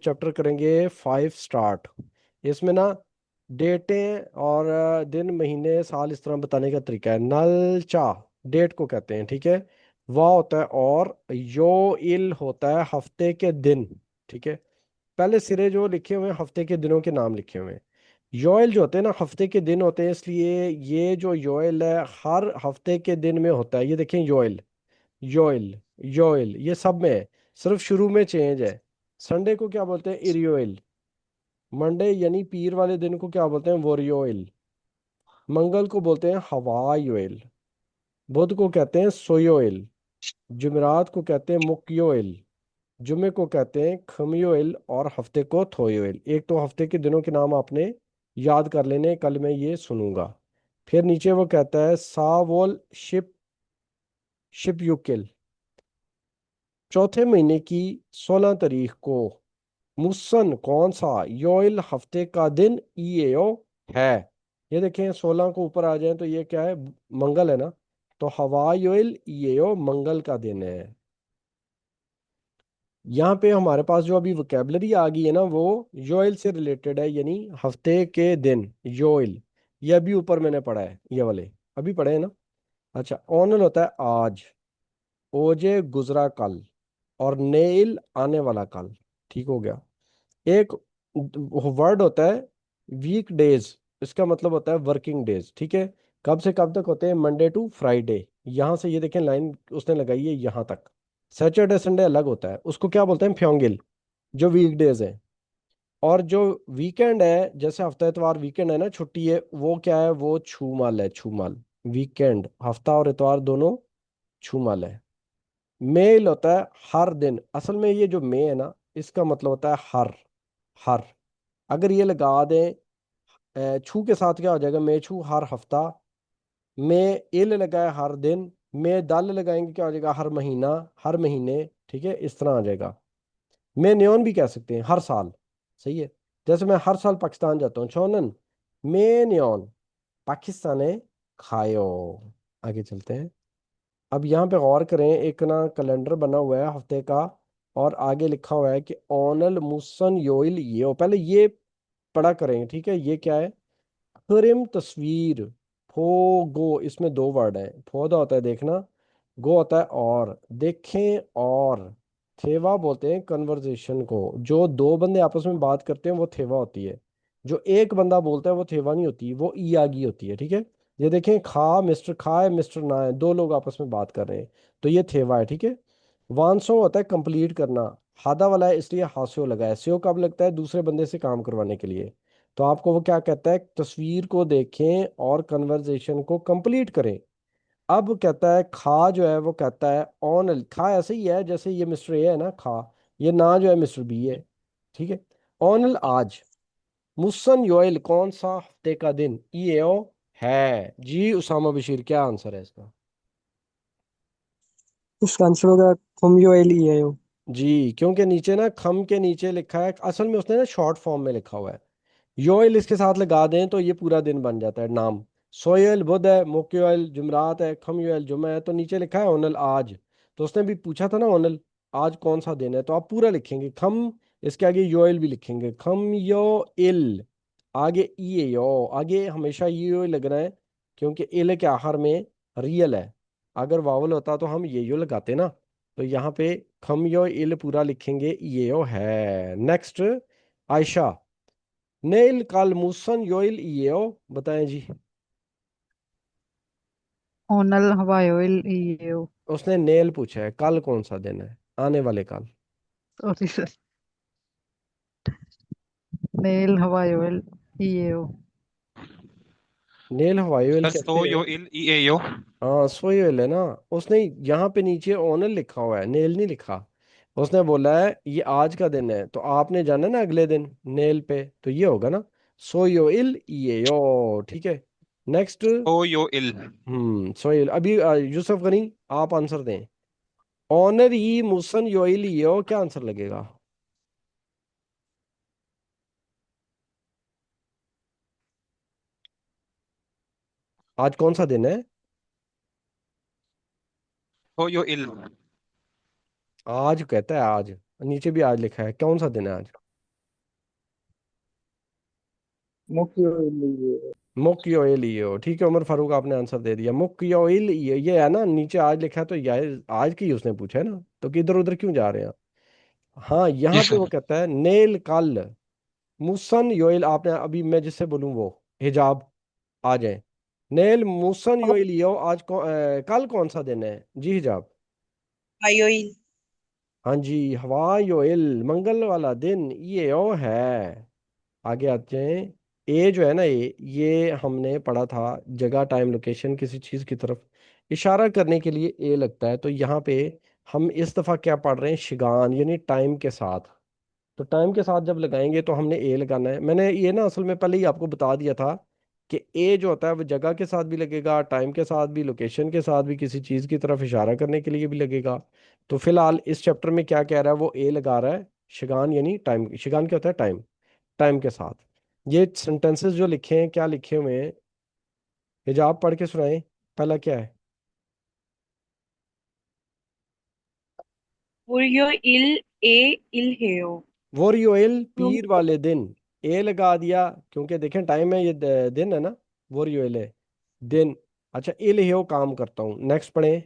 Chapter करेंगे 5 start. इसमें ना डेटें और दिन महीने साल इस तरह बताने का तरीका है। नल चा डेट को कहते हैं, ठीक है। वाह होता है और यो इल होता है हफ्ते के दिन, ठीक है। पहले सिरे जो लिखे हुए हैं हफ्ते के दिनों के नाम लिखे हुए हैं। योएल जो होते हैं ना हफ्ते के दिन होते हैं, इसलिए ये जो योएल है हर हफ्ते के दिन में होता है। ये देखें योएल, योएल, योएल ये सब में है, सिर्फ शुरू में चेंज है। संडे को क्या बोलते हैं? इरियोएल। मंडे यानी पीर वाले दिन को क्या बोलते हैं? वोरियोएल। मंगल को बोलते हैं हवायोएल। बुध को कहते हैं सोयोएल। जुमेरात को कहते हैं मुक्योएल। जुमे को कहते हैं खमियोएल और हफ्ते को थोयोएल। एक तो हफ्ते के दिनों के नाम आपने याद कर लेने, कल मैं ये सुनूंगा। फिर नीचे वो कहता है सावोल शिप, शिप युकेल। चौथे महीने की 16 तारीख को मुसन कौन सा योइल हफ्ते का दिन ईएओ है? ये देखें 16 को ऊपर आ जाए तो ये क्या है? मंगल है ना। तो हवा योइल ईएओ मंगल का दिन है। यहाँ पे हमारे पास जो अभी वोकेबलरी आ गई है ना वो योइल से रिलेटेड है, यानी हफ्ते के दिन योइल। ये अभी ऊपर मैंने पढ़ा है, ये वाले अभी पढ़े हैं ना। अच्छा, ऑनल होता है आज, ओजे गुजरा कल, और नेल आने वाला कल। ठीक हो गया। एक वर्ड होता है वीक डेज, इसका मतलब होता है वर्किंग डेज, ठीक है। कब से कब तक होते हैं? Monday to Friday. यहां से ये देखें लाइन उसने लगाई है यहां तक। सैटरडे संडे अलग होता है, उसको क्या बोलते हैं? फ्योंगिल, जो वीक डेज है। और जो वीकेंड है, जैसे हफ्ता इतवार वीकेंड है ना, छुट्टी है, वो क्या है? वो छूमाल है, छूमाल। वीकेंड, हफ्ता और इतवार दोनों छूमाल है। मेल होता है हर दिन। असल में ये जो मे है ना, इसका मतलब होता है हर, हर। अगर ये लगा दें छू के साथ क्या हो जाएगा? मैं छू हर हफ्ता। मैं इल लगाए हर दिन। मैं दल लगाएंगे क्या हो जाएगा? हर महीना, हर महीने, ठीक है, इस तरह आ जाएगा। मैं न्योन भी कह सकते हैं, हर साल। सही है। जैसे मैं हर साल पाकिस्तान जाता हूँ, छोनन मैं न्योन पाकिस्तान खायो। आगे चलते हैं। अब यहाँ पे गौर करें, एक ना कैलेंडर बना हुआ है हफ्ते का, और आगे लिखा हुआ है कि ओनल मुसन योइल ये पहले ये पढ़ा करेंगे, ठीक है। ये क्या है? हरिम तस्वीर। फो गो, इसमें दो वर्ड है। फोदा होता है देखना, गो होता है और, देखें और। थेवा बोलते हैं कन्वर्जेशन को, जो दो बंदे आपस में बात करते हैं वो थेवा होती है। जो एक बंदा बोलता है वो थेवा नहीं होती, वो ई आगी होती है, ठीक है। ये देखें खा मिस्टर खा है मिस्टर ना है, दो लोग आपस में बात कर रहे हैं, तो ये थेवा है, ठीक है। वांसो होता है कंप्लीट करना। हादा वाला है इसलिए हास्यो लगा है। स्यो कब लगता है? दूसरे बंदे से काम करवाने के लिए। तो आपको वो क्या कहता है? तस्वीर को देखें और कन्वर्जेशन को कंप्लीट करें। अब कहता है खा जो है वो कहता है ऑन, खा ऐसे ही है जैसे ये मिस्टर ए है ना खा, ये ना जो है मिस्टर बी है, ठीक है। ऑनल आज, मुसन योइल कौन सा हफ्ते का दिन ईओ है? जी उसामा बशीर, क्या आंसर है इसका? इसका आंसर होगा खुम्यो एल ई है। जी, क्योंकि नीचे ना खम के नीचे लिखा है, असल में उसने ना शॉर्ट फॉर्म में लिखा हुआ है। योएल इसके साथ लगा दें तो ये पूरा दिन बन जाता है नाम। सोयल बुध है, मोक्योल जुमरात है, खमयोल जुमा है, तो नीचे लिखा है ओनल आज। तो उसने भी पूछा था ना ओनल आज कौन सा दिन है, तो आप पूरा लिखेंगे खम, इसके आगे योएल भी लिखेंगे खम यो इल, आगे ई यो, आगे हमेशा ये लगना है, क्योंकि इल के आखिर में रियल है। अगर वावल होता तो हम ये यो लगाते ना। तो यहाँ पे खम यो इल पूरा लिखेंगे, ये यो है। नेक्स्ट, आयशा। नेल काल मूसन योइल ईओ, बताएं जी। ओनल हवायोल ईएओ। उसने नेल पूछा है, कल कौन सा दिन है? आने वाले कल। Sorry sir. नेल हवायोल ईएओ। नेल हवाई ऑयल सर कहते सो हैं। यो इल ई ए यो। हाँ सोयल है ना। उसने यहाँ पे नीचे ओनल लिखा हुआ है, नेल नहीं लिखा। उसने बोला है ये आज का दिन है, तो आपने जाना ना अगले दिन नेल पे, तो ये होगा ना सोयोइल ईओ, ठीक है। नेक्स्ट। सो यो इल। सोयल। अभी यूसुफ गनी, आप आंसर दें। ऑनर ई मुसन योइल ईओ, क्या आंसर लगेगा? आज कौन सा दिन है? सो यो इल। आज कहता है आज, नीचे भी आज लिखा है, कौन सा दिन है आज? मोक्योइल ईएओ। मुक्योइल ईओ। ठीक है उमर फारूक, आपने आंसर दे दिया। मुक्योइल ये है ना, नीचे आज लिखा है तो ये आज की उसने पूछा है ना, तो कि इधर उधर क्यों जा रहे हैं आप। हाँ जी यहाँ पे वो सर। कहता है नेल कल मुसन योइल, आपने अभी मैं जिससे बोलूँ वो हिजाब आ जाए। नेल मुसन योइल यो आज कल कौन सा दिन है जी हिजाब। आयोइल। हाँ जी हवा योइल, मंगल वाला दिन ये ओ है। आगे आते हैं। ए जो है ना ये हमने पढ़ा था, जगह टाइम लोकेशन किसी चीज की तरफ इशारा करने के लिए ए लगता है, तो यहाँ पे हम इस दफा क्या पढ़ रहे हैं, शिगान यानी टाइम के साथ। तो टाइम के साथ जब लगाएंगे तो हमने ए लगाना है। मैंने ये ना असल में पहले ही आपको बता दिया था कि ए जो होता है वो जगह के साथ भी लगेगा, टाइम के साथ भी, लोकेशन के साथ भी, किसी चीज की तरफ इशारा करने के लिए भी लगेगा। तो फिलहाल इस चैप्टर में क्या कह रहा है, वो ए लगा रहा है शिगान यानी टाइम। शिगान क्या होता है, टाइम। टाइम के साथ। ये सेंटेंसेस जो लिखे हैं, क्या लिखे हुए हैं, हिजाब पढ़ के सुनाए। पहला क्या है। Murió il heo. वोरियोइल Rum पीर वाले दिन। ए लगा दिया क्योंकि देखें टाइम है, ये दिन है ना। वोरियोइल है दिन। अच्छा इल है वो काम करता हूँ। नेक्स्ट पढ़े।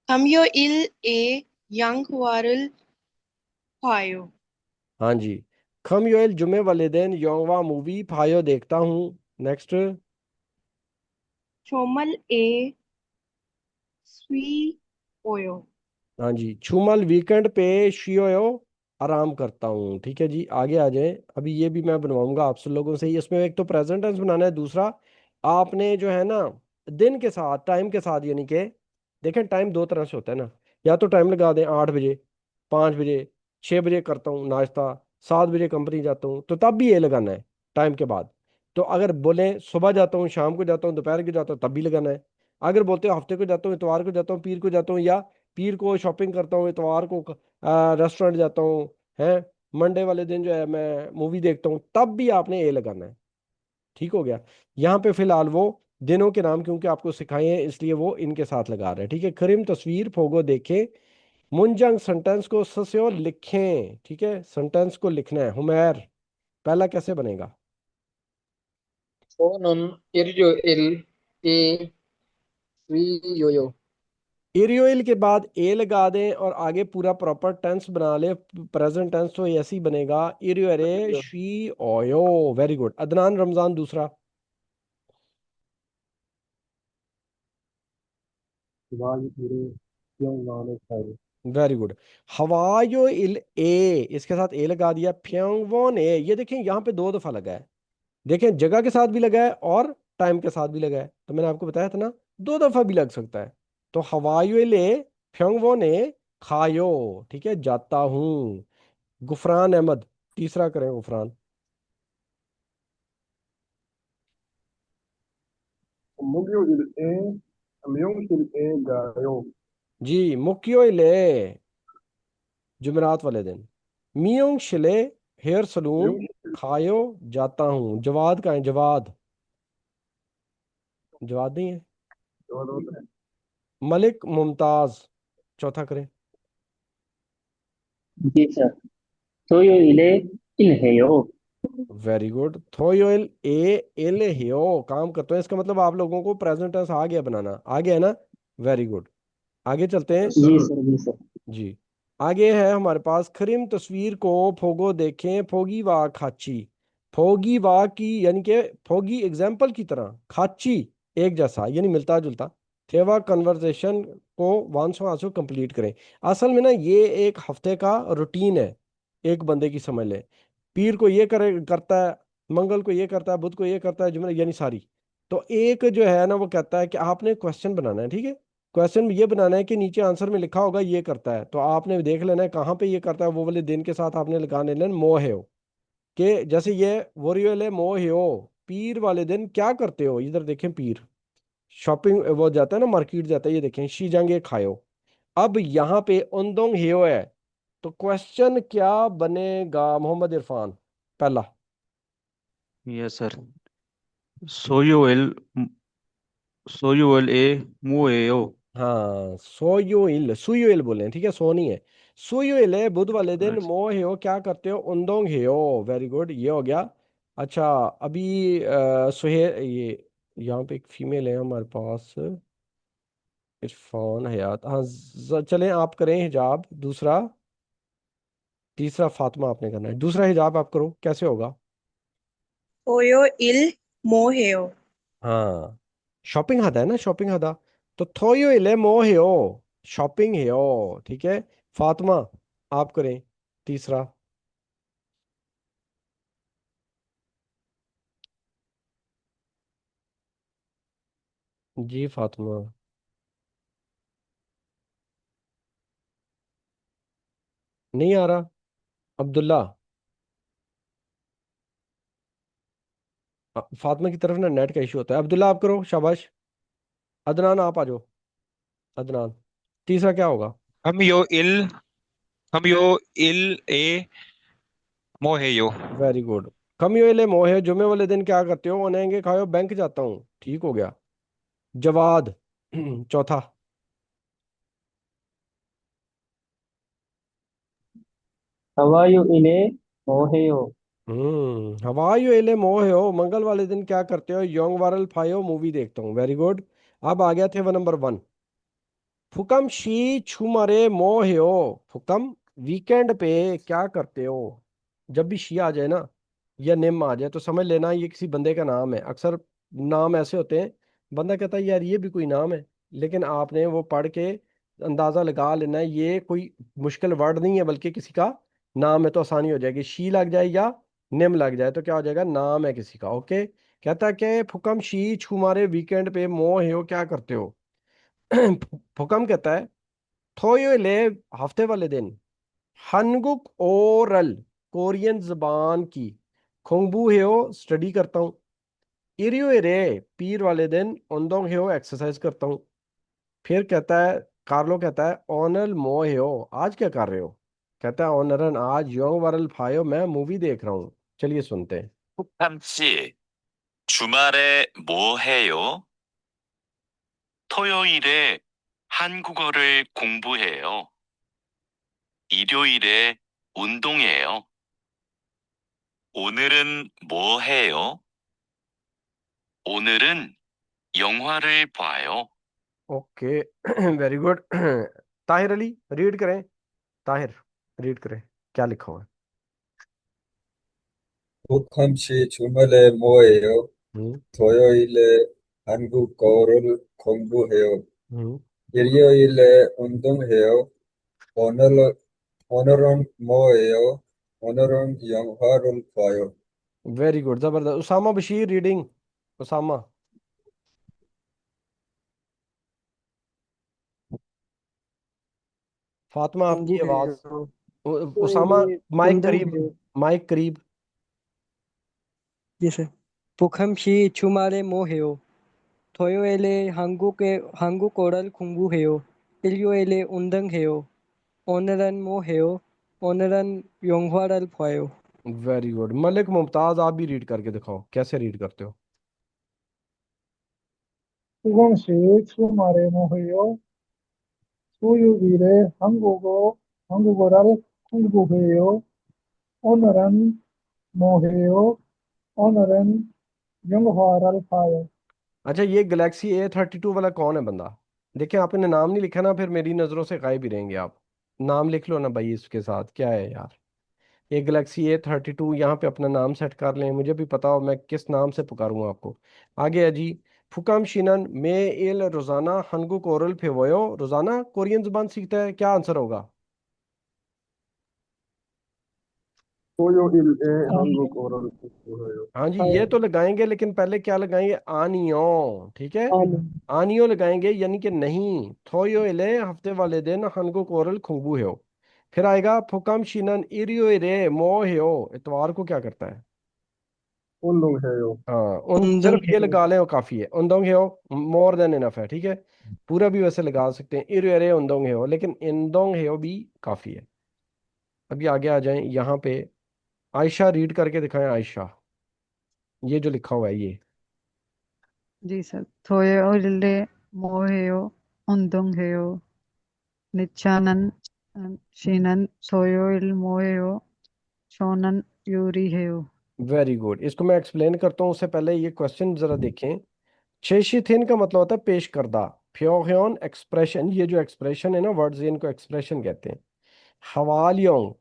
Cambio il e yang huarul payo. हाँ जी। खम योइल जुमे वाले दिन योंगवा मूवी फायो देखता हूँ। Next. Chomal e sui oyo. हाँ जी छुमल वीकेंड पे शियोयो आराम करता हूँ। ठीक है जी आगे आ जाए। अभी ये भी मैं बनवाऊंगा आप सब लोगों से ही। इसमें एक तो प्रेजेंट टेंस बनाना है, दूसरा आपने जो है ना दिन के साथ टाइम के साथ, यानी कि देखें टाइम दो तरह से होता है ना। या तो टाइम लगा दें 8 बजे, 5 बजे, 6 बजे करता हूँ नाश्ता, 7 बजे कंपनी जाता हूँ, तो तब भी ये लगाना है टाइम के बाद। तो अगर बोले सुबह जाता हूँ, शाम को जाता हूँ, दोपहर को जाता हूँ, तब भी लगाना है। अगर बोलते हो हफ्ते को जाता हूँ, इतवार को जाता हूँ, पीर को जाता हूँ, या पीर को शॉपिंग करता हूँ, इतवार को रेस्टोरेंट जाता हूँ, है मंडे वाले दिन जो है मैं मूवी देखता हूँ, तब भी आपने ए लगाना है। ठीक हो गया। यहाँ पे फिलहाल वो दिनों के नाम क्योंकि आपको सिखाए हैं इसलिए वो इनके साथ लगा रहे हैं। ठीक है करीम तस्वीर फोगो देखें। मुंजंग सेंटेंस को सस्यो लिखें। ठीक है सेंटेंस को लिखना है। हुमैर पहला कैसे बनेगा। Onon iryo il e suiyoyo. एरियोइल के बाद ए लगा दें और आगे पूरा प्रॉपर टेंस बना ले, प्रेजेंट टेंस, तो ये ऐसे ही बनेगा इरियोरे शी ओयो। वेरी गुड अदनान रमजान दूसरा। शिवाजी पूरे क्यों गाने खाए। Very good. हवायो इल ए, इसके साथ ए लगा दिया। फ्योंगवोन ए, ये देखें यहाँ पे दो दफा लगा है। देखें जगह के साथ भी लगा है और टाइम के साथ भी लगा है, तो मैंने आपको बताया था ना दो दफा भी लग सकता है। तो हवायो इल ए फ्योंगवोन ए खायो। ठीक है जाता हूँ। गुफरान अहमद तीसरा करें Gufran. मुगियो il e myung il e gayo. जी मुक्यो ले जुमेरात वाले दिन। मियोंग शिले हेयर सलून Myung खायो जाता हूँ। जवाद का है जवाद। जवाद नहीं है। il मलिक मुमताज चौथा करें। जी सर। सोयो इले इल्हेयो। वेरी गुड थोयोल ए एल हियो काम करते हैं, इसका मतलब आप लोगों को प्रेजेंट टेंस आ गया बनाना, आ गया ना। वेरी गुड आगे चलते हैं। जी सर जी सर। जी आगे है हमारे पास खरिम तस्वीर को फोगो देखें फोगी वा खाची। फोगी वा की यानी कि फोगी एग्जाम्पल की तरह, खाची एक जैसा यानी मिलता जुलता। थेवा कन्वर्सेशन को वांसो आंसू कंप्लीट करें। असल में ना ये एक हफ्ते का रूटीन है, एक बंदे की समझ ले। पीर को ये करे करता है, मंगल को ये करता है, बुध को ये करता है, जुम्मे यानी सारी। तो एक जो है ना वो कहता है कि आपने क्वेश्चन बनाना है। ठीक है क्वेश्चन ये बनाना है कि नीचे आंसर में लिखा होगा ये करता है, तो आपने देख लेना है कहाँ पे ये करता है, वो वाले दिन के साथ आपने लगा लेना मोह हो। कि जैसे ये वोरियोले मोह हो, पीर वाले दिन क्या करते हो, इधर देखें पीर शॉपिंग वो जाता है ना मार्केट जाता है, ये देखें शी जाएंगे खायो। अब यहाँ पे उनदोंग हेयो है, तो क्वेश्चन क्या बनेगा मोहम्मद इरफान। पहला। Yes sir. सोयो एल सोयो एल ए मुएयो। हाँ सोयोइल सुयोइल बोले हैं, ठीक है सो नहीं है। सुयोइल है बुध वाले दिन। अच्छा। मोह हेयो क्या करते हो, उनदोंग हेयो। वेरी गुड ये हो गया। अच्छा, अभी सुहेल, ये यहाँ पे एक फीमेल है हमारे पास, इरफान हयात। हाँ, चलें आप करें हिजाब दूसरा। तीसरा फातिमा आपने करना है, दूसरा हिजाब आप करो, कैसे होगा? 토요일 뭐해요? हाँ, शॉपिंग हदा है ना, शॉपिंग हदा। तो 토요일에 뭐 해요? शॉपिंग है ओ, ठीक है। फातिमा आप करें तीसरा। जी फातिमा। नहीं आ रहा। अब्दुल्ला। फातिमा की तरफ ना नेट का इशू होता है। अब्दुल्ला आप करो, शाबाश। अदनान आप आ जाओ। अदनान, तीसरा क्या होगा? हमयो इल हमयो इल ए मोहेयो। Very good. कम ये वाले मोह है, जुमे वाले दिन क्या करते हो? उन्हेंगे खाओ, बैंक जाता हूँ, ठीक हो गया। जवाद चौथा। हवायुइले मोहेयो। हवाई वेले मोह हो, मंगल वाले दिन क्या करते हो? योंग वारल फायो, मूवी देखता हूँ, वेरी गुड। अब आ गया थे वो नंबर वन। फुकम शी छुमरे मोह हो। फुकम, वीकेंड पे क्या करते हो? जब भी शी आ जाए ना, या निम आ जाए, तो समझ लेना ये किसी बंदे का नाम है। अक्सर नाम ऐसे होते हैं, बंदा कहता है यार ये भी कोई नाम है, लेकिन आपने वो पढ़ के अंदाजा लगा लेना है ये कोई मुश्किल वर्ड नहीं है, बल्कि किसी का नाम है, तो आसानी हो जाएगी। शी लग जाए या निम लग जाए तो क्या हो जाएगा? नाम है किसी का। ओके। कहता है कि फुकम शी छुमारे वीकेंड पे मोह हो, क्या करते हो? फुकम कहता है थोयोले, हफ्ते वाले दिन। हनगुक ओरल, कोरियन जबान की। खोंगबू हेओ, स्टडी करता हूँ। इरियो रे, पीर वाले दिन। ओंदोंग हेओ, एक्सरसाइज करता हूँ। फिर कहता है, कार्लो कहता है ओनल मो हेओ, आज क्या कर रहे हो? कहता है ओनरन, आज योंग वरल फायो, मैं मूवी देख रहा हूँ। चलिए सुनते हैं। 푹함 씨, 주말에 뭐 해요? 토요일에 한국어를 공부해요. 일요일에 운동해요. 오늘은 뭐 해요? 오늘은 영화를 봐요. Okay very good Tahir Ali, read करें। ताहिर, रीड करें, क्या लिखा हुआ है? 북함씨 주말에 뭐해요? हम्म। 토요일에 한국어를 공부해요. हम्म। 일요일에 운동해요. 오늘, 오늘은 뭐해요? 오늘은 영화를 봐요. वेरी गुड, जबरदस्त। उसामा बशीर, रीडिंग। उसामा। फातिमा आपकी आवाज। 공부해요. उसामा, 토요일에 माइक करीब। 운동해요. माइक करीब। 예스. 북함씨 주말에 뭐 해요? 토요일에 한국어를 공부해요. 일요일에 운동해요. 오늘은 뭐 해요? 오늘은 영화를 봐요. Very good. मलिक मुमताज, आप भी रीड करके दिखाओ, कैसे रीड करते हो? 수강식 주말에 뭐해요? 수요일에 한국어를 공부해요. 오늘은 뭐해요? 오늘은 영화를 봐요. अच्छा, ये गैलेक्सी A32 वाला कौन है बंदा? देखिए, आपने नाम नहीं लिखा ना, फिर मेरी नज़रों से गायब ही रहेंगे आप। नाम लिख लो ना भाई, इसके साथ क्या है यार। ये गैलेक्सी A32, यहाँ पे अपना नाम सेट कर लें, मुझे भी पता हो मैं किस नाम से पुकारूंगा आपको। आगे है जी। फुकाम शिनन में एल रोजाना हनगु कोरल फेवयो, रोजाना कोरियन जुबान सीखता है, क्या आंसर होगा? 토요일에 한국어를 공부해요. हाँ जी, ये 아유, तो लगाएंगे, लेकिन पहले क्या लगाएंगे? आनियो, ठीक है। 아니. आनियो लगाएंगे, यानी कि नहीं। थोयो इले, हफ्ते वाले दिन। हनगो कोरल खुंबू हो। फिर आएगा फुकम शिनन इरियो रे मो हो, इतवार को क्या करता है? 운동해요. हाँ, उन सिर्फ ये 운동해요. लगा लें वो काफी है। उन्दोंग हो, मोर देन इनफ है, ठीक है। पूरा भी वैसे लगा सकते हैं, इरियो रे उन्दोंग हो, लेकिन इंदोंग हो भी काफी है। अभी आगे आ जाएं यहाँ पे। आयशा, रीड करके दिखाएं आयशा, ये जो लिखा हुआ है ये। जी सर। 토요일에 뭐 해요? 운동해요. 니차는 씨는 토요일 뭐 해요? 저는 요리해요. वेरी गुड, इसको मैं एक्सप्लेन करता हूँ उससे पहले ये क्वेश्चन जरा देखें। चेशिथिन का मतलब होता है पेश करदा। फ्योहन एक्सप्रेशन, ये जो एक्सप्रेशन है ना वर्ड्स, इनको एक्सप्रेशन कहते हैं। हवालियों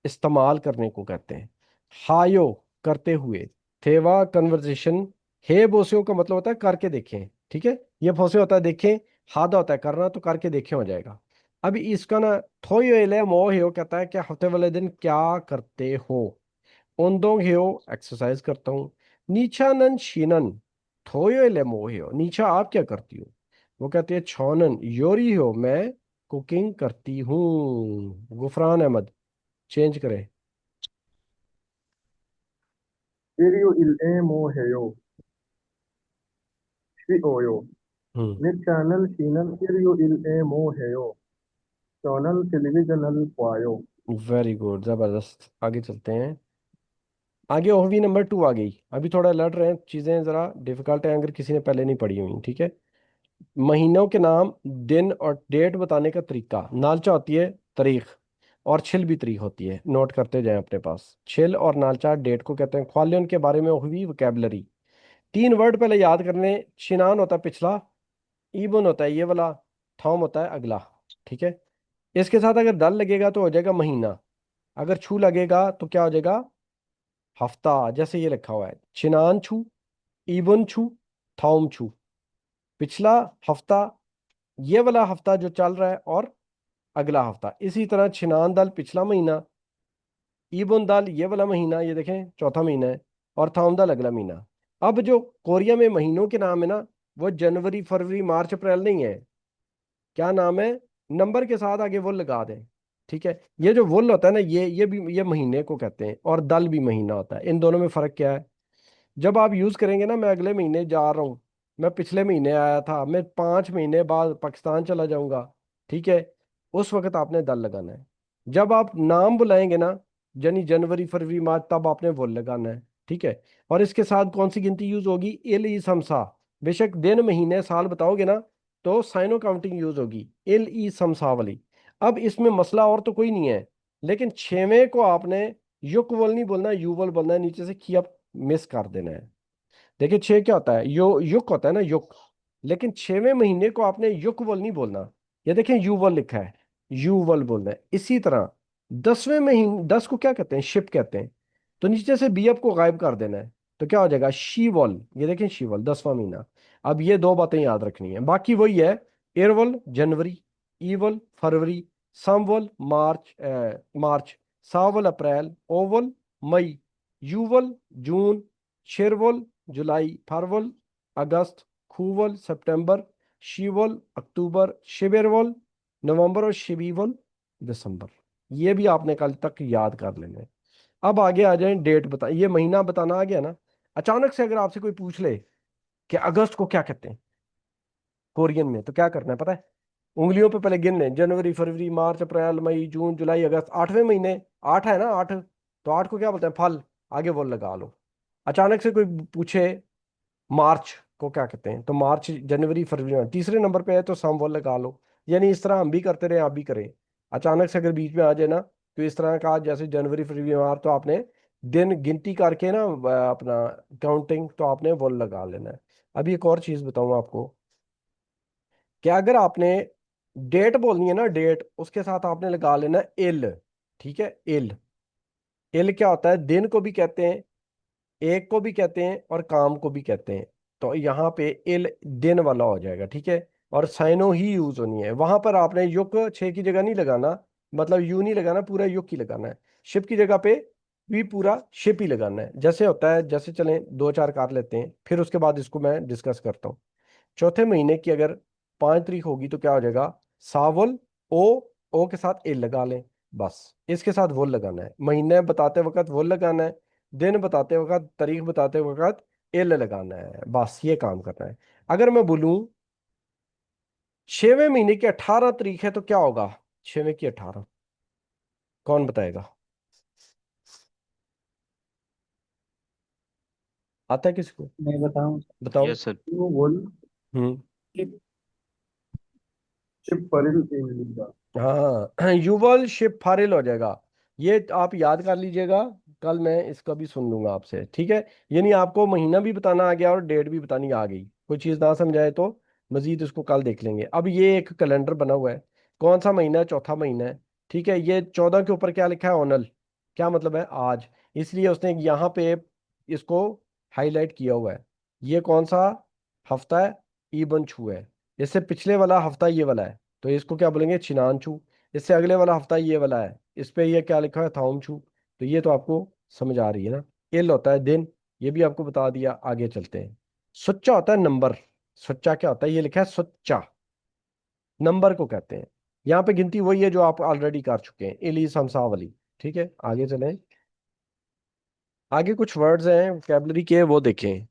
इस्तेमाल करने को कहते हैं। हायो करते हुए। थेवा कन्वर्जेशन। हे बोसियों का मतलब होता है करके देखें, ठीक है। ये फोसे होता है देखें, हादा होता है करना, तो करके देखें हो जाएगा। अभी इसका ना थोयो एले मोह कहता है कि हफ्ते वाले दिन क्या करते हो। ओंदोंग हेयो एक्सरसाइज करता हूँ। नीचानन शीनन थोयो ले मोहियो, नीचा आप क्या करती हो। वो कहती है छोनन योरी हो, मैं कुकिंग करती हूँ। गुफरान अहमद चेंज करें। Iriyo il'emo heyo. Shi'oyo. हम्म, Nichaanal shiinan iriyo il'emo heyo. Chonal televisional kwayo. Very good, जबरदस्त। आगे चलते हैं। आगे ओवी नंबर 2 आ गई। अभी थोड़ा अलर्ट रहे, चीजें जरा डिफिकल्ट है अगर किसी ने पहले नहीं पढ़ी हुई, ठीक है। महीनों के नाम, दिन और डेट बताने का तरीका। नालचा होती है तारीख, और छिल भी तारीख होती है, नोट करते जाएं अपने पास। छिल और नालचा डेट को कहते हैं। ख्वालियन के बारे में हुई वोकेबलरी। 3 वर्ड पहले याद करने। शिनान होता है पिछला, ईबन होता है ये वाला, थॉम होता है अगला, ठीक है। इसके साथ अगर दल लगेगा तो हो जाएगा महीना, अगर छू लगेगा तो क्या हो जाएगा हफ्ता, जैसे ये लिखा हुआ है चिनान छू, ईबन छू, थॉम छू। पिछला हफ्ता, ये वाला हफ्ता जो चल रहा है, और अगला हफ्ता। इसी तरह छिनान दल पिछला महीना, ईबुन दल ये वाला महीना, ये देखें चौथा महीना है, और थाउन दल अगला महीना। अब जो कोरिया में महीनों के नाम है ना, वो जनवरी फरवरी मार्च अप्रैल नहीं है। क्या नाम है, नंबर के साथ आगे वुल लगा दें, ठीक है। ये जो वुल होता है ना, ये भी ये महीने को कहते हैं, और दल भी महीना होता है। इन दोनों में फर्क क्या है। जब आप यूज करेंगे ना, मैं अगले महीने जा रहा हूँ, मैं पिछले महीने आया था, मैं 5 महीने बाद पाकिस्तान चला जाऊंगा, ठीक है, उस वक्त आपने दल लगाना है। जब आप नाम बुलाएंगे ना, यानी जनवरी फरवरी मार्च, तब आपने वो लगाना है, ठीक है। और इसके साथ कौन सी गिनती यूज होगी, इल ई समसा। बेशक दिन महीने साल बताओगे ना, तो साइनो काउंटिंग यूज होगी, इल ई समसा वाली। अब इसमें मसला और तो कोई नहीं है, लेकिन 6वें को आपने युकवल नहीं बोलना, युवल बोलना है। नीचे से की मिस कर देना है। देखिए 6 क्या होता है, यो युक होता है ना, युक। लेकिन 6वें महीने को आपने युकवल नहीं बोलना। ये देखें युवल लिखा है, युवल बोलना है। इसी तरह 10वें महीने, 10 को क्या कहते हैं, शिप कहते हैं। तो नीचे से बीएफ को गायब कर देना है, तो क्या हो जाएगा शीवल। ये देखें शीवल 10वां महीना। अब ये 2 बातें याद रखनी है, बाकी वही है। एरवल जनवरी, ईवल फरवरी, समवल मार्च, सावल अप्रैल, ओवल मई, यूवल जून, शेरवल जुलाई, फरवल अगस्त, खूवल सितंबर, शीवल अक्टूबर, शिबेरवल नवंबर, और शिबीवल दिसंबर। ये भी आपने कल तक याद कर लेना है। अब आगे आ जाए, डेट बता, ये महीना बताना आ गया ना। अचानक से अगर आपसे कोई पूछ ले कि अगस्त को क्या कहते हैं कोरियन में, तो क्या करना है पता है। उंगलियों पे पहले गिन लें, जनवरी फरवरी मार्च अप्रैल मई जून जुलाई अगस्त, 8वें महीने। 8 है ना, 8, तो 8 को क्या बोलते हैं फल, आगे वो लगा लो। अचानक से कोई पूछे मार्च को क्या कहते हैं, तो मार्च जनवरी फरवरी में 3रे नंबर पे है, तो सम वो लगा लो। यानी इस तरह हम भी करते रहे, आप भी करें। अचानक से अगर बीच में आ जाए ना, तो इस तरह का जैसे जनवरी फरवरी मार्च, तो आपने दिन गिनती करके ना अपना काउंटिंग, तो आपने वो लगा लेना है। अभी एक और चीज बताऊं आपको, कि अगर आपने डेट बोलनी है ना, डेट, उसके साथ आपने लगा लेना इल, ठीक है। इल, इल क्या होता है, दिन को भी कहते हैं, एक को भी कहते हैं, और काम को भी कहते हैं। तो यहाँ पे इल दिन वाला हो जाएगा, ठीक है। और साइनो ही यूज होनी है, वहां पर आपने युक 6 की जगह नहीं लगाना, मतलब यू नहीं लगाना, पूरा युक ही लगाना है। शिप की जगह पे भी पूरा शिप ही लगाना है, जैसे होता है। जैसे चलें 2 4 कर लेते हैं, फिर उसके बाद इसको मैं डिस्कस करता हूँ। चौथे महीने की अगर 5 तारीख होगी, तो क्या हो जाएगा सावल, ओ के साथ ए लगा लें, बस। इसके साथ वो लगाना है, महीने बताते वक्त वो लगाना है, दिन बताते वक्त, तारीख बताते वक्त एल लगाना है, बस ये काम करना है। अगर मैं बोलूं 6वें महीने की 18 तारीख है, तो क्या होगा 6वें की 18, कौन बताएगा। आता है किसी को, मैं बताऊं? बताओ। Yes sir. Yuval हम्म, shipparil imliga. हाँ युवल शिप फारिल हो जाएगा। ये आप याद कर लीजिएगा, कल मैं इसका भी सुन लूंगा आपसे, ठीक है। यानी आपको महीना भी बताना आ गया और डेट भी बतानी आ गई। कोई चीज़ ना समझाए तो मजीद इसको कल देख लेंगे। अब ये एक कैलेंडर बना हुआ है, कौन सा महीना है? चौथा महीना है, ठीक है। ये 14 के ऊपर क्या लिखा है? ओनल। क्या मतलब है? आज। इसलिए उसने यहाँ पे इसको हाईलाइट किया हुआ है। ये कौन सा हफ्ता है? ईबन छू है। इससे पिछले वाला हफ्ता ये वाला है, तो इसको क्या बोलेंगे? चिनान छू। इससे अगले वाला हफ्ता ये वाला है, इस पे ये क्या लिखा है? थाउम छू। तो ये तो आपको समझ आ रही है ना। इल होता है दिन, ये भी आपको बता दिया। आगे चलते हैं। सुच्चा होता है नंबर। सुच्चा क्या होता है? ये लिखा है सुच्चा, नंबर को कहते हैं। यहाँ पे गिनती वही है जो आप ऑलरेडी कर चुके हैं, इली समसा वाली। ठीक है, आगे चलें। आगे कुछ वर्ड्स हैं वोकैबलरी के, वो देखें।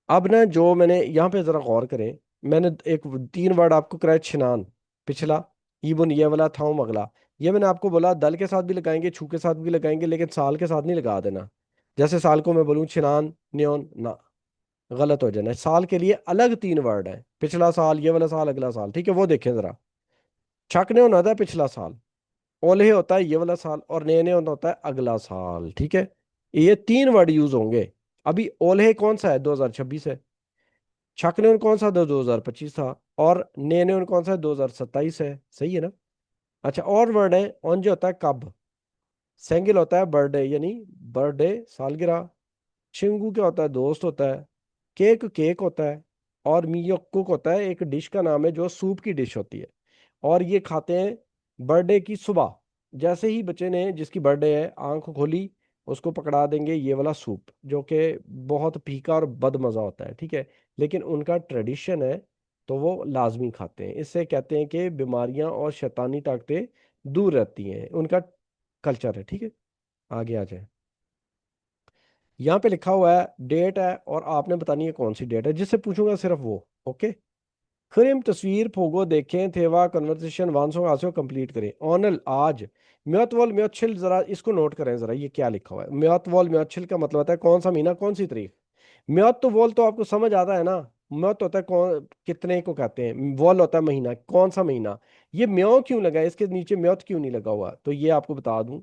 अब ना जो मैंने यहाँ पे जरा गौर करें, मैंने एक 3 वर्ड आपको कराया। छिनान पिछला, ईबुन ये वाला, थाउम अगला। ये मैंने आपको बोला दल के साथ भी लगाएंगे, छू के साथ भी लगाएंगे, लेकिन साल के साथ नहीं लगा देना। जैसे साल को मैं बोलूँ छिनान न्योन ना, गलत हो जाना है। साल के लिए अलग 3 वर्ड है, पिछला साल, ये वाला साल, अगला साल, ठीक है। वो देखें जरा। छक ने होना था पिछला साल, ओले होता है ये वाला साल, और नए ने होता है अगला साल, ठीक है। ये 3 वर्ड यूज होंगे। अभी ओले कौन सा है? 2026 है। शक ने कौन सा? 2025 था। और ने कौन सा है? 2027 है। सही है ना? अच्छा, और वर्ड है। ऑन जो होता है कब, सेंगिल होता है बर्थडे, यानी बर्थडे सालगिरह। चिंगू क्या होता है? दोस्त होता है। केक केक होता है। और मियोकुक होता है, एक डिश का नाम है जो सूप की डिश होती है। और ये खाते हैं बर्थडे की सुबह। जैसे ही बच्चे ने, जिसकी बर्थडे है, आंख खोली, उसको पकड़ा देंगे ये वाला सूप, जो कि बहुत फीका और बदमज़ा होता है, ठीक है। लेकिन उनका ट्रेडिशन है, तो वो लाजमी खाते हैं। इससे कहते हैं कि बीमारियां और शैतानी ताकतें दूर रहती हैं, उनका कल्चर है, ठीक है। आगे आ जाए। यहाँ पे लिखा हुआ है डेट है, और आपने बतानी है कौन सी डेट है। जिससे पूछूंगा सिर्फ वो, ओके। फिर हम तस्वीर फोगो देखें थेवा कन्वर्सेशन वांसो आसो कंप्लीट करें। ऑनल आज। म्योतवल म्योतशिल, जरा इसको नोट करें जरा, ये क्या लिखा हुआ है? म्योतवल म्योतशिल का मतलब होता है कौन सा महीना, कौन सी तारीख। म्योत तो वोल तो आपको समझ आता है ना। म्योत होता है कौन, कितने को कहते हैं। वोल होता है महीना, कौन सा महीना। ये म्यो क्यों लगा है इसके नीचे, म्योत क्यों नहीं लगा हुआ? तो ये आपको बता दूं,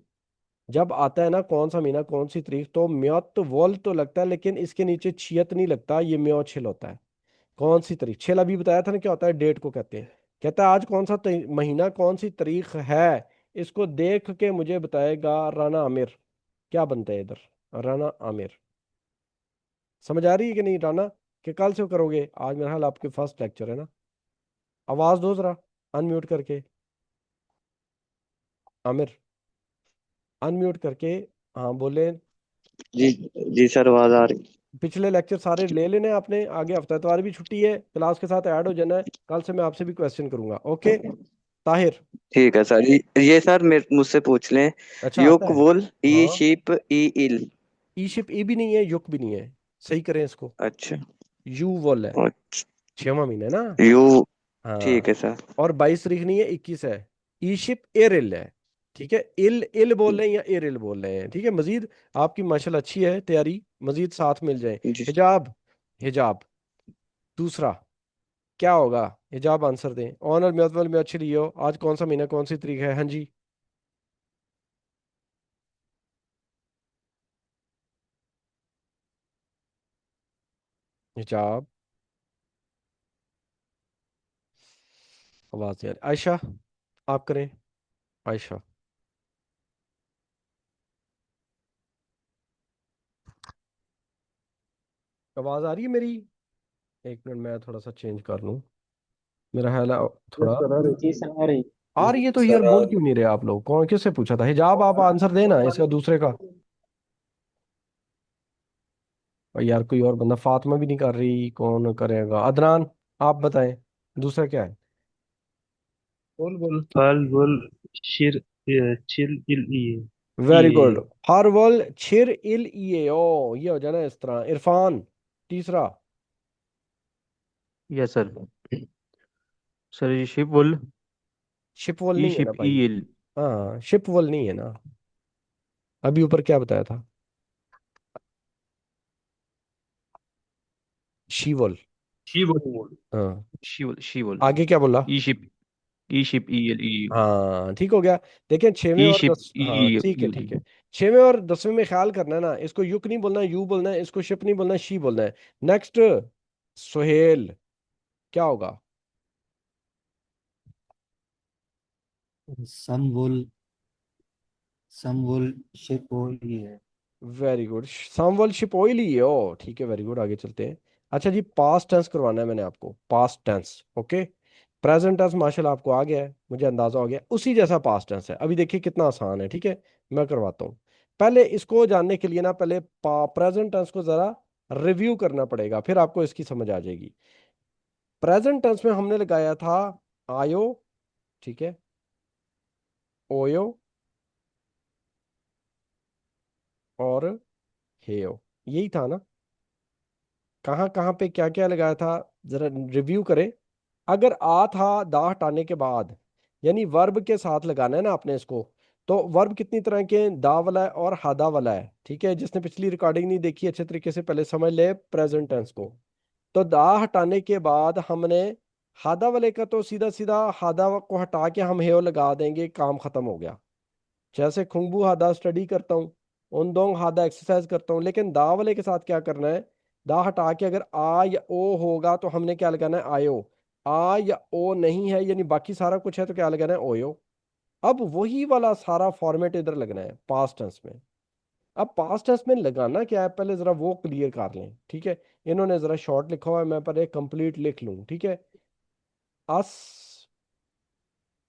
जब आता है ना कौन सा महीना कौन सी तारीख, तो म्योत तो वोल तो लगता है, लेकिन इसके नीचे छियत नहीं लगता, ये म्यो छिल होता है। कौन सी तारीख, छेल अभी बताया था ना क्या होता है, डेट को कहते हैं। कहता है आज कौन सा महीना कौन सी तारीख है, इसको देख के मुझे बताएगा राना आमिर। क्या बनता है इधर? राना आमिर। समझ आ रही है कि नहीं राना? कि कल से करोगे? आज मेरा ख्याल आपके फर्स्ट लेक्चर है ना। आवाज दो जरा, अनम्यूट करके। आमिर, अनम्यूट करके। हाँ बोले। जी जी सर, आवाज आ रही। पिछले लेक्चर सारे ले लेने आपने। आगे हफ्ता इतवार भी छुट्टी है, क्लास के साथ ऐड हो जाना है। कल से मैं आपसे भी क्वेश्चन करूंगा, ओके। ताहिर। ठीक है सर, ये सर मेरे मुझसे पूछ लें। अच्छा आता युक है। वुल ई हाँ, शीप ई इल। ई शिप ई भी नहीं है, युक भी नहीं है। सही करें इसको। अच्छा। यू वोल है। अच्छा, 6वां महीना है ना। यू। ठीक हाँ। है सर। और 22 तारीख नहीं है, 21 है। ई शिप एरिल है, ठीक है। इल इल बोल रहे हैं या एरिल बोल रहे हैं, ठीक है। मजीद आपकी माशाल्लाह अच्छी है तैयारी, मजीद साथ मिल जाए। जी। हिजाब। हिजाब। दूसरा क्या होगा? हिजाब आंसर दें। ऑनर म्यूचुअल में अच्छी लियो। आज कौन सा महीना कौन सी तारीख है? हाँ जी। हिजाब। आवाज यार, आयशा आप करें। आयशा, आवाज आ रही है मेरी? एक मिनट, मैं थोड़ा सा चेंज कर लूँ। मेरा ख्याल है यस थोड़ा सर, आ रही। जी सर आ रही। आ रही है। तो यार सर बोल क्यों नहीं रहे आप लोग? कौन किससे पूछा था? हिजाब आप आंसर देना इसका दूसरे का। और यार कोई और बंदा, फातिमा भी नहीं कर रही, कौन करेगा? अदनान आप बताएं, दूसरा क्या है? बोल बोल फल बोल शिर चिल इल वेरी गुड। ये हरवल छिर इल ई ओ, ये हो जाना इस तरह। इरफान, तीसरा। Yes sir. सर ये शिपवुल शिपवल ई नहीं है ना शिप ई भाई। इल। हाँ, शिपवल नहीं है ना। अभी ऊपर क्या बताया था? शीवल। शी बोल। हाँ। शीवुल शीवुल आगे क्या बोला? ई शिप ई शिप ई एल ई हाँ ठीक हो गया। देखें छवें ई और शिप दस, ई हाँ ठीक है ठीक है। छवें और 10वें में ख्याल करना है ना, इसको युक नहीं बोलना है, यू बोलना है, इसको शिप नहीं बोलना है, शी बोलना है। नेक्स्ट सुहेल, क्या होगा? some will some will ship oil है। वेरी गुड, समवल शिप ऑयली है, ओ ठीक है, वेरी गुड, आगे चलते हैं। अच्छा जी, पास्ट टेंस करवाना है मैंने आपको, past tense, okay. Present tense माशाल्लाह आपको आ गया है, मुझे अंदाजा हो गया, उसी जैसा पास्ट टेंस है। अभी देखिए कितना आसान है, ठीक है। मैं करवाता हूँ। पहले इसको जानने के लिए ना, पहले प्रेजेंट टेंस को जरा रिव्यू करना पड़ेगा, फिर आपको इसकी समझ आ जाएगी। प्रेजेंट टेंस में हमने लगाया था आयो, ठीक है, ओयो और हेयो, यही था ना। कहाँ कहाँ पे क्या क्या लगाया था, जरा रिव्यू करें। अगर आ था दा हटाने के बाद, यानी वर्ब के साथ लगाना है ना आपने इसको, तो वर्ब कितनी तरह के हैं, दा वाला है और हादा वाला है, ठीक है। जिसने पिछली रिकॉर्डिंग नहीं देखी अच्छे तरीके से पहले समझ ले प्रेजेंट टेंस को। तो दा हटाने के बाद हमने हादा वाले का तो सीधा सीधा हादा को हटा के हम हेयो लगा देंगे, काम खत्म हो गया। जैसे खुंबू हादा स्टडी करता हूँ, उन हादा एक्सरसाइज करता हूँ, लेकिन दा वाले के साथ क्या करना है, दा हटा के अगर आ या ओ होगा तो हमने क्या लगाना है, आयो। आ या ओ नहीं है, यानी बाकी सारा कुछ है, तो क्या लगाना है, ओयो। अब वही वाला सारा फॉर्मेट इधर लगना है पास्ट टेंस में। अब पास्ट टेंस में लगाना क्या है, पहले जरा वो क्लियर कर लें, ठीक है। इन्होंने जरा शॉर्ट लिखा हुआ है, मैं पर एक कंप्लीट लिख लूं, ठीक है। अस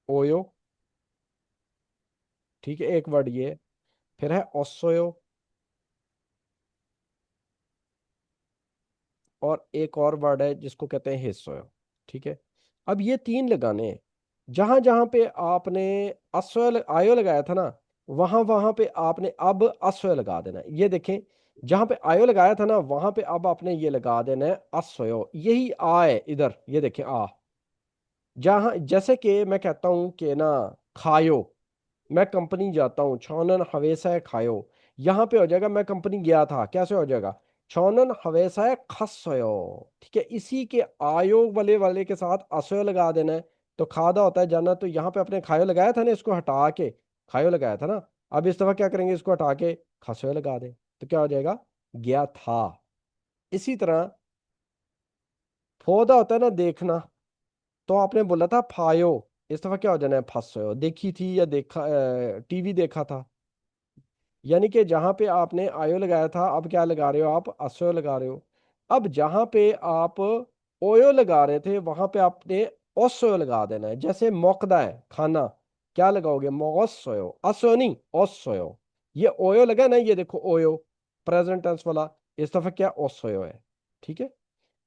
ओयो, ठीक है, एक वर्ड ये। फिर है ओसोयो, और एक और वर्ड है जिसको कहते हैं हिस्सोयो, ठीक है। अब ये तीन लगाने हैं। जहां जहां पे आपने अस्वय आयो लगाया था ना, वहां वहां पे आपने अब अस्वय लगा देना है। ये देखें, जहां पे आयो लगाया था ना, वहां पे अब आपने ये लगा देना है अस्वयो, यही आ है इधर, ये देखें आ। जहां जैसे कि मैं कहता हूं कि ना, खायो, मैं कंपनी जाता हूँ, छौनन हवेसा खायो, यहाँ पे हो जाएगा मैं कंपनी गया था, कैसे हो जाएगा, छौनन हवेसा खसयो, ठीक है। इसी के आयो वाले वाले के साथ असयो लगा देना है। तो खादा होता है जाना, तो यहाँ पे अपने खायो लगाया था ना, इसको हटा के खायो लगाया था ना। अब इस दफा क्या करेंगे, इसको हटा के खसयो लगा दे, तो क्या हो जाएगा, गया था। इसी तरह फोदा होता है ना देखना, तो आपने बोला था फायो, इस दफा क्या हो जाना है, फसयो, देखी थी या देखा, टीवी देखा था। यानी कि जहां पे आपने आयो लगाया था, अब क्या लगा रहे हो आप, असयो लगा रहे हो। अब जहां पे आप ओयो लगा रहे थे, वहां पे आपने ओसयो लगा देना है। जैसे मोकदा है खाना, क्या लगाओगे, मोसयो, असयो नहीं, ओसयो। ये ओयो लगा है ना, ये देखो ओयो, प्रेजेंट टेंस वाला। इस दफा क्या, ओसयो है, ठीक है।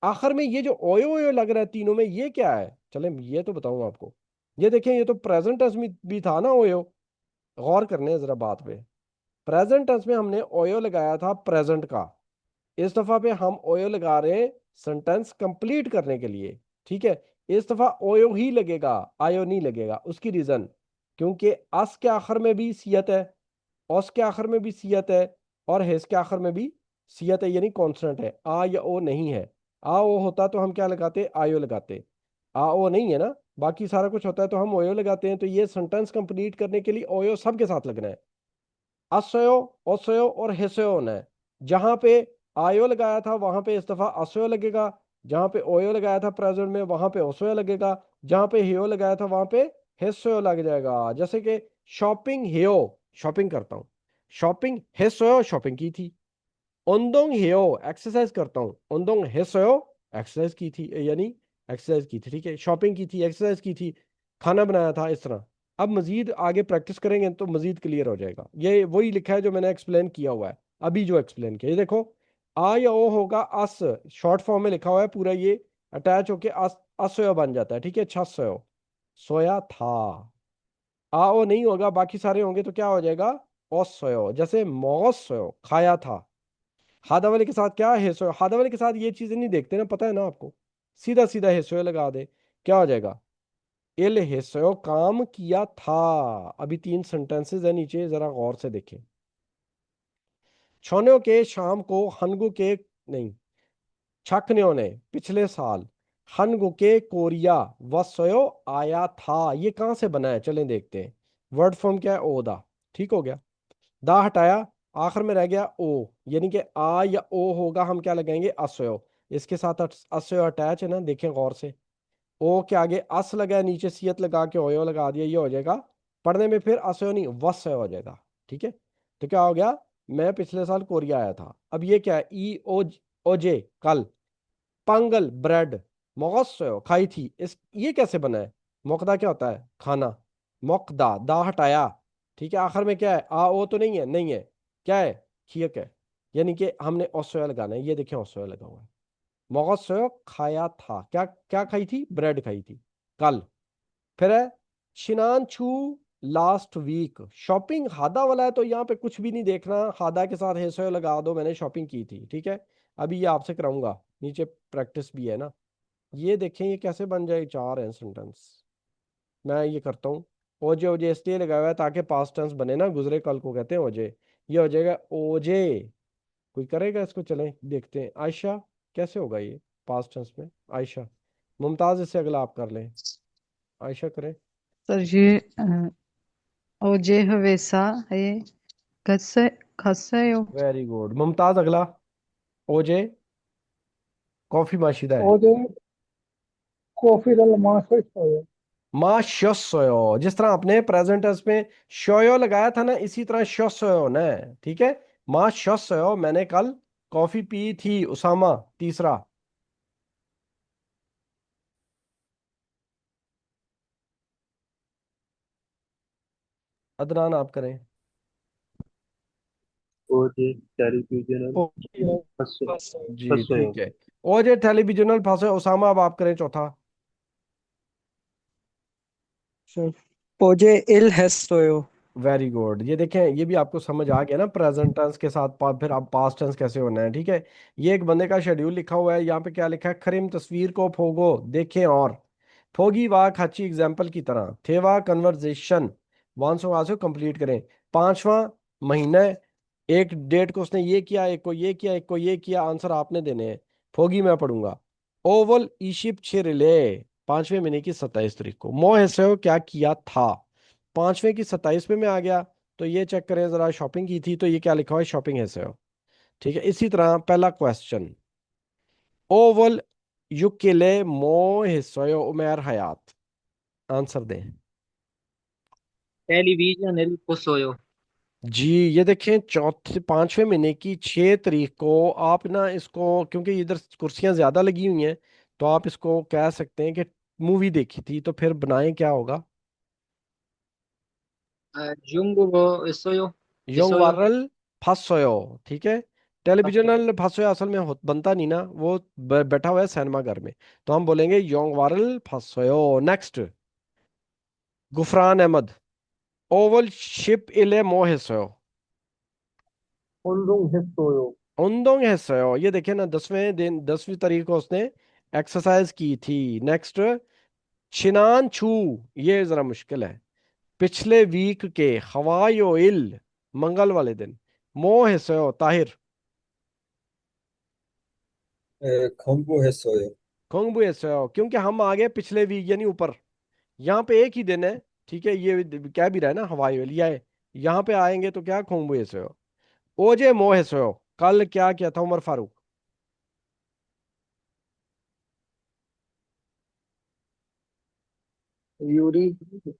आखिर में ये जो ओयो ओयो लग रहा है तीनों में, ये क्या है, चले ये तो बताऊं आपको। ये देखें, ये तो प्रेजेंट टेंस में भी था ना ओयो। गौर करने हैं जरा बात पे। प्रेजेंट टेंस में हमने ओयो लगाया था प्रेजेंट का, इस दफा पे हम ओयो लगा रहे हैं सेंटेंस कंप्लीट करने के लिए, ठीक है। इस दफा ओयो ही लगेगा, आयो नहीं लगेगा। उसकी रीजन, क्योंकि अस के आखिर में भी सियत है, ओस के आखिर में भी सियत है, और हेस के आखिर में भी सियत है, यानी कॉन्स्टेंट है। आ या ओ नहीं है। आ ओ होता तो हम क्या लगाते, आयो लगाते। आ ओ नहीं है ना, बाकी सारा कुछ होता है तो हम ओयो लगाते हैं। तो ये सेंटेंस कंप्लीट करने के लिए ओयो सबके साथ लगना है। असयो, ओसयो और हेसयो होना है। जहां पे आयो लगाया था वहां पे इस दफा असयो लगेगा, जहां पे ओयो लगाया था प्रेजेंट में वहां पे ओसयो लगेगा, जहां पे हेयो लगाया था वहां पे हेसयो लग जाएगा। जैसे कि शॉपिंग हेयो, शॉपिंग करता हूँ, शॉपिंग हेसयो, शॉपिंग की थी। ओंदोंग हेयो, एक्सरसाइज करता हूँ, ओंदोंग हेसयो, एक्सरसाइज की थी, यानी एक्सरसाइज की थी, ठीक है। शॉपिंग की थी, एक्सरसाइज की थी, खाना बनाया था, इस तरह। अब मजीद आगे प्रैक्टिस करेंगे तो मजीद क्लियर हो जाएगा। ये वही लिखा है जो मैंने एक्सप्लेन किया हुआ है, अभी जो एक्सप्लेन किया। ये देखो, आ या ओ होगा अस, शॉर्ट फॉर्म में लिखा हुआ है पूरा, ये अटैच होके अस, असयो बन जाता है, ठीक है, छसयो, सोया था। आ ओ नहीं होगा, बाकी सारे होंगे, तो क्या हो जाएगा, ओसयो। जैसे मौसयो, खाया था। हादा वाले के साथ क्या है, हेसो। हादा वाले के साथ ये चीजें नहीं देखते ना, पता है ना आपको, सीधा सीधा हेसो लगा दे, क्या हो जाएगा, इल हेसो, काम किया था। अभी तीन सेंटेंसेस है नीचे, जरा गौर से देखें। छोन्यो के शाम को, हनगु के नहीं, छकन्यो ने पिछले साल, 한국에 कोरिया वसयो आया था, ये कहाँ से बना है चलें देखते हैं। वर्ड फॉर्म क्या है, ओ दा, ठीक हो गया। दा हटाया, आखिर में रह गया ओ, यानी कि आ या ओ होगा, हम क्या लगाएंगे, असयो। इसके साथ असयो अटैच है ना, देखें गौर से। ओ के आगे अस लगा है, नीचे सियत लगा के ओयो लगा दिया, ये हो जाएगा। पढ़ने में फिर असयो नहीं वसयो हो जाएगा, ठीक है। तो क्या हो गया, मैं पिछले साल कोरिया आया था। अब ये क्या है, ई ओ ओजे कल। पंगल ब्रेड, मोगस्यो खाई थी, इस ये कैसे बना है, मोकदा क्या होता है, खाना। मोकदा, दा हटाया, ठीक है। आखिर में क्या है, आ ओ तो नहीं है, नहीं है, क्या है, खियक है। यानी कि हमने ओसोया लगाना है, ये देखें ओसोया लगा हुआ है। मोगस्यो खाया था, क्या क्या खाई थी, ब्रेड खाई थी कल। फिर है शिनानचू लास्ट वीक, शॉपिंग हादा वाला है तो यहाँ पे कुछ भी नहीं देखना, हादा के साथ हेसो लगा दो, मैंने शॉपिंग की थी, ठीक है। अभी ये आपसे कराऊंगा, नीचे प्रैक्टिस भी है ना। ये देखें ये कैसे बन जाए, चार हैं सेंटेंस। मैं ये करता हूँ, ओजे ओजे इसलिए लगाया हुआ है ताकि पास्ट टेंस बने ना, गुजरे कल को कहते हैं ओजे। ये हो जाएगा ओजे। कोई करेगा इसको, चलें देखते हैं। आयशा, कैसे होगा ये पास्ट टेंस में, आयशा। मुमताज, इससे अगला आप कर लें, आयशा करें। सर ये ओजे हवेसा है खस्से खस्सेयो। वेरी गुड मुमताज, अगला। ओजे कॉफी माशिदा है। ओजे कॉफी दल मासो सोयो। मा शोयो, जिस तरह आपने प्रेजेंट टेंस में शोयो लगाया था ना, इसी तरह शोयो ना, ठीक है। मा शोयो, मैंने कल कॉफी पी थी, उसामा तीसरा। अदनान आप करें। ओजे टेलीविजन जी फसोयो। ठीक है। ओजे टेलीविजनल फांसे, उसामा अब आप करें चौथा। सर ओजे इल हेस्टोयो। वेरी गुड, ये देखें ये भी आपको समझ आ गया ना, प्रेजेंट टेंस के साथ फिर आप पास्ट टेंस कैसे होना है, ठीक है। ये एक बंदे का शेड्यूल लिखा हुआ है, यहाँ पे क्या लिखा है, खरिम तस्वीर को फोगो देखें, और फोगी वाक खाची एग्जाम्पल की तरह, थेवा कन्वर्जेशन वन सो आज कंप्लीट करें। पांचवा महीना है, एक डेट को उसने ये किया, एक को ये किया, एक को ये किया, आंसर आपने देने हैं। फोगी मैं पढ़ूंगा। ओवल ईशिप छिरिले, 5वें महीने की 27 तारीख को। मोह से क्या किया था, 5वें की 27वें में आ गया। तो ये चेक करें जरा, शॉपिंग की थी, तो ये क्या लिखा हुआ है, शॉपिंग है से हो, ठीक है। इसी तरह पहला क्वेश्चन, ओवल युकिले मोह हिस्सोयो उमेर हयात, आंसर दें। टेलीविजन इल पुसोयो। जी, ये देखें 5वें महीने की 6 तारीख को आप ना इसको, क्योंकि इधर कुर्सियां ज्यादा लगी हुई हैं, तो आप इसको कह सकते हैं कि मूवी देखी थी, तो फिर बनाएं क्या होगा, जुंगो इसोयो। योंग इसोयो। वारल फासोयो, ठीक है। टेलीविजनल फासोयो असल में बनता नहीं ना, वो बैठा हुआ है सिनेमा घर में, तो हम बोलेंगे योंग वारल फासोयो। नेक्स्ट, गुफरान अहमद, ओवल शिप इले मोहिसोयो, उंदुंग हेस्टोयो। उंदोंग है, ये देखिए ना, 10वें दिन 10वीं तारीख को उसने एक्सरसाइज की थी। नेक्स्ट, छिनान छू, ये जरा मुश्किल है, पिछले वीक के हवायो इल, मंगल वाले दिन, मोह है ताहिर, खम्बू है सोयो। खोंगबू है, क्योंकि हम आ गए पिछले वीक यानी ऊपर, यहाँ पे एक ही दिन है, ठीक है। ये क्या भी रहा है ना, हवायो इल, ये यहाँ पे आएंगे तो क्या, खोंगबू है। ओजे मोह है, कल क्या किया था उमर फारूक, यूरी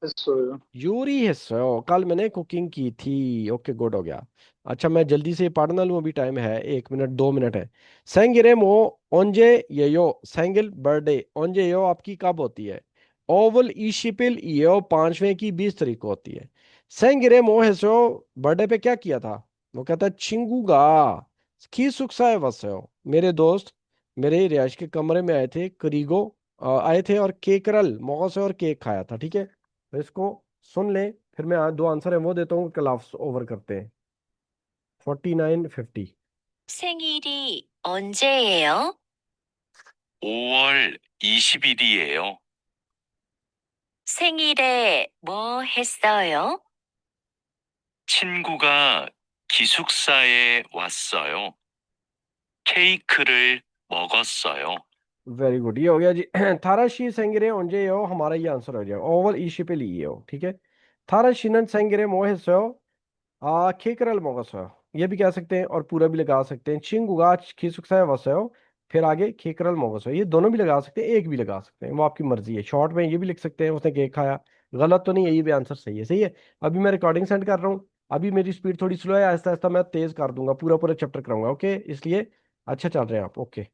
इसोयो। यूरी हिस्सो, कल मैंने कुकिंग की थी। ओके गुड हो गया। अच्छा मैं जल्दी से पढ़ ना लूं, अभी टाइम है 1 मिनट 2 मिनट है। सेंगिरे मो ओंजे येयो, सेंगिल बर्थडे ओंजे यो आपकी कब होती है, ओवल ईशिपिल यो 5वें की 20 तारीख को होती है। सेंगिरे मो हिस्सो, बर्थडे पे क्या किया था, वो कहता है चिंगूगा की सुखसा है वसो, मेरे दोस्त मेरे रिहाइश के कमरे में आए थे, करीगो आए थे, और केकरल मोगो से और केक खाया था, ठीक है। तो इसको सुन लें, फिर मैं दो आंसर है वो देता हूँ, क्लास ओवर करते हैं। 49-50। 생일이 언제예요? 5월 20일이에요. 생일에 뭐 했어요? 친구가 기숙사에 왔어요. 케이크를 먹었어요. वेरी गुड, ये हो गया जी। थारा शी सेंगरे ओंजे यो, हमारा ये आंसर हो जाएगा। ओवल ईशी पे लिए हो, ठीक है। थारा शीनन सेंगरे मोहे सो खेकरल मोगसो, ये भी कह सकते हैं और पूरा भी लगा सकते हैं। चिंग उगा खीसुकसा वसो, फिर आगे खेकरल मोगसो, ये दोनों भी लगा सकते हैं, एक भी लगा सकते हैं, वो आपकी मर्जी है। शॉर्ट में ये भी लिख सकते हैं उसने केक खाया, गलत तो नहीं है, ये भी आंसर सही है। सही है। अभी मैं रिकॉर्डिंग सेंड कर रहा हूँ, अभी मेरी स्पीड थोड़ी स्लो है, आहिस्ता आहिस्ता मैं तेज कर दूंगा, पूरा पूरा चैप्टर कराऊंगा, ओके। इसलिए अच्छा चल रहे हैं आप, ओके।